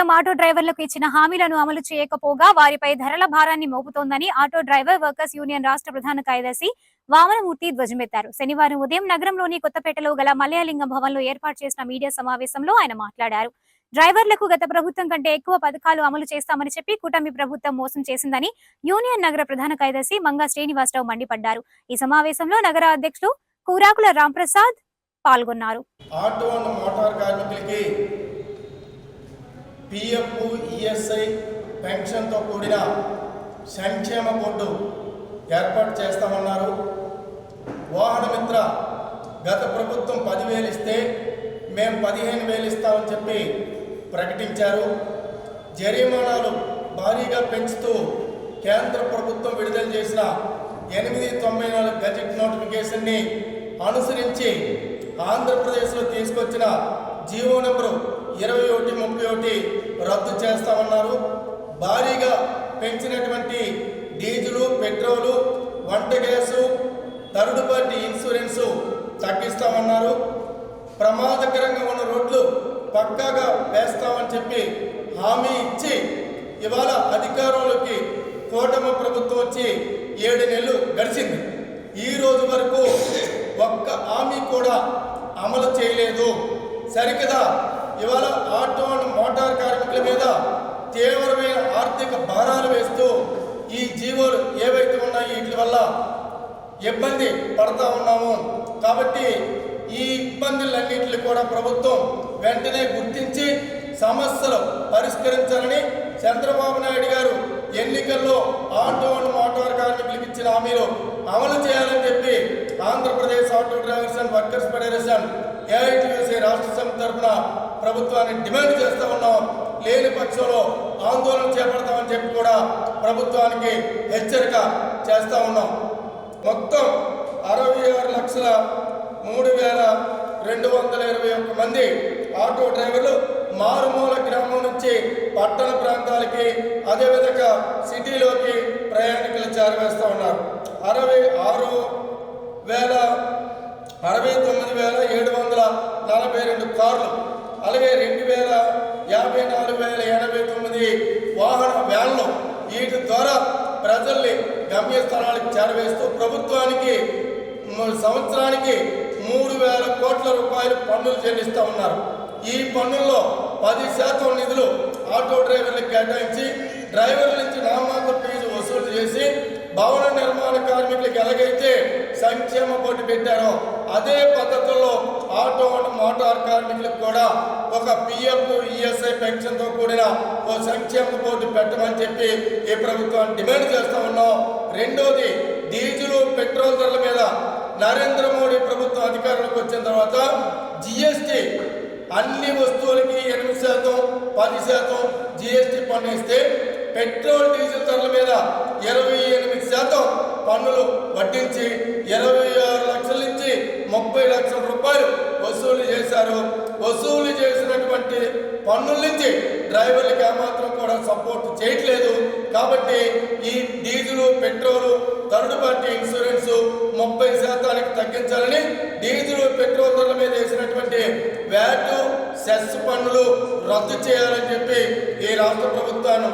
ప్రభుత్వం ఆటో డ్రైవర్లకు ఇచ్చిన హామీలను అమలు చేయకపోగా వారిపై ధరల భారాన్ని మోపుతోందని ఆటో డ్రైవర్ వర్కర్స్ యూనియన్ రాష్ట్ర ప్రధాన కార్యదర్శి వామనమూర్తి ధ్వజమెత్తారు. శనివారం ఉదయం నగరంలోని కొత్తపేటలో గల మలయలింగం భవన్లో ఏర్పాటు చేసిన మీడియా సమావేశంలో ఆయన మాట్లాడారు. డ్రైవర్లకు గత ప్రభుత్వం కంటే ఎక్కువ పథకాలు అమలు చేస్తామని చెప్పి కూటమి ప్రభుత్వం మోసం చేసిందని యూనియన్ నగర ప్రధాన కార్యదర్శి మంగా శ్రీనివాసరావు మండిపడ్డారు. ఈ సమావేశంలో నగర అధ్యక్షులు కూరాకుల రాంప్రసాద్ పాల్గొన్నారు. పిఎఫ్, ఈఎస్ఐ పెన్షన్తో కూడిన సంక్షేమ బోర్డు ఏర్పాటు చేస్తామన్నారు. వాహన మిత్ర గత ప్రభుత్వం 10,000 ఇస్తే మేము 15,000 ఇస్తామని చెప్పి ప్రకటించారు. జరిమానాలు భారీగా పెంచుతూ కేంద్ర ప్రభుత్వం విడుదల చేసిన 894 గజెట్ నోటిఫికేషన్ని అనుసరించి ఆంధ్రప్రదేశ్లో తీసుకొచ్చిన జీవో నెంబరు 2131 రద్దు చేస్తామన్నారు. భారీగా పెంచినటువంటి డీజిలు, పెట్రోలు, వంట గ్యాసు, థర్డ్ పార్టీ ఇన్సూరెన్సు తగ్గిస్తామన్నారు. ప్రమాదకరంగా ఉన్న రోడ్లు పక్కాగా వేస్తామని చెప్పి హామీ ఇచ్చి ఇవాళ అధికారంలోకి కూటమి ప్రభుత్వం వచ్చి 7 నెలలు గడిచింది. ఈ రోజు వరకు ఒక్క హామీ కూడా అమలు చేయలేదు. సరికదా ఇవాళ ఆటో అండ్ మోటార్ కార్మికుల మీద తీవ్రమైన ఆర్థిక భారాలు వేస్తూ ఈ జీవోలు ఏవైతే ఉన్నాయో వీటి వల్ల ఇబ్బంది పడతా ఉన్నాము. కాబట్టి ఈ ఇబ్బందులన్నింటినీ కూడా ప్రభుత్వం వెంటనే గుర్తించి సమస్యలు పరిష్కరించాలని చంద్రబాబు నాయుడు గారు ఎన్నికల్లో ఆటో అండ్ మోటార్ కార్మికులకు ఇచ్చిన హామీలు అమలు చేయాలని చెప్పి Andhra Pradesh auto drivers and workers federation AITUC రాష్ట్ర సమితి తరఫున ప్రభుత్వాన్ని డిమాండ్ చేస్తూ ఉన్నాం. లేని పక్షంలో ఆందోళన చేపడతామని చెప్పి కూడా ప్రభుత్వానికి హెచ్చరిక చేస్తూ ఉన్నాం. మొత్తం 66,03,221 మంది ఆటో డ్రైవర్లు మారుమూల గ్రామం నుంచి పట్టణ ప్రాంతాలకి అదేవిధంగా సిటీలోకి ప్రయాణికులు చేరవేస్తూ ఉన్నారు. 69,742 కార్లు, అలాగే 2,54,089 వాహన వ్యాన్లు వీటి ద్వారా ప్రజల్ని గమ్యస్థానాలకు చేరవేస్తూ ప్రభుత్వానికి సంవత్సరానికి 3,000 కోట్ల రూపాయలు పన్నులు చెల్లిస్తూ ఉన్నారు. ఈ పన్నుల్లో 10% నిధులు ఆటో డ్రైవర్లకు కేటాయించి డ్రైవర్ల నుంచి నామాంతర ఫీజు వసూలు చేసి భవన నిర్మాణ కార్మికులకు ఎలాగైతే సంక్షేమ బోర్డు పెట్టారో అదే పద్ధతుల్లో ఆటో అండ్ మోటార్ కార్మికులకు కూడా ఒక పిఎఫ్, ఈఎస్ఐ పెన్షన్తో కూడిన ఓ సంక్షేమ బోర్డు పెట్టమని చెప్పి ఈ ప్రభుత్వాన్ని డిమాండ్ చేస్తూ ఉన్నాం. రెండోది, డీజిల్, పెట్రోల్ ధరల మీద నరేంద్ర మోడీ ప్రభుత్వం అధికారంలోకి వచ్చిన తర్వాత జిఎస్టీ అన్ని వస్తువులకి 8%, 10% జిఎస్టీ పన్ను ఇస్తే పెట్రోల్, డీజిల్ ధరల మీద 28% పన్నులు వడ్డించి 26 లక్షల నుంచి 30 లక్షల రూపాయలు వసూలు చేశారు. వసూలు చేసినటువంటి పన్నుల నుంచి డ్రైవర్లకి ఏమాత్రం కూడా సపోర్ట్ చేయట్లేదు. కాబట్టి ఈ diesel, petrol, third party insurance 30% తగ్గించాలని, డీజిల్, పెట్రోల్ ధరల మీద వేసినటువంటి వ్యాట్, సెస్ పన్నులు రద్దు చేయాలని చెప్పి ఈ రాష్ట్ర ప్రభుత్వాన్ని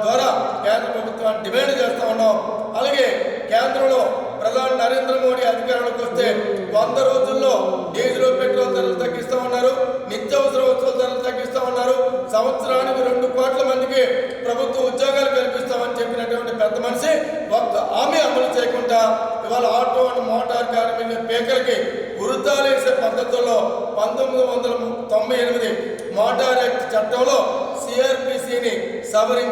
ద్వారా కేంద్ర ప్రభుత్వాన్ని డిమాండ్ చేస్తూ ఉన్నాం. అలాగే కేంద్రంలో ప్రధాని నరేంద్ర మోడీ అధికారంలోకి వస్తే 100 రోజుల్లో డీజిల్, పెట్రోల్ ధరలు తగ్గిస్తూ ఉన్నారు. నిత్యావసర వస్తువుల ధరలు తగ్గిస్తూ ఉన్నారు. సంవత్సరానికి 2 కోట్ల మందికి ప్రభుత్వ ఉద్యోగాలు కల్పిస్తామని చెప్పినటువంటి పెద్ద మనిషి ఒక్క హామీ అమలు చేయకుండా ఇవాళ ఆటో అండ్ మోటార్ కార్మికుల పేకలకి ఉరుతాలేసే పద్ధతుల్లో 1998 మోటార్ యాక్ట్ చట్టంలో సిఆర్పిసిని సవరించి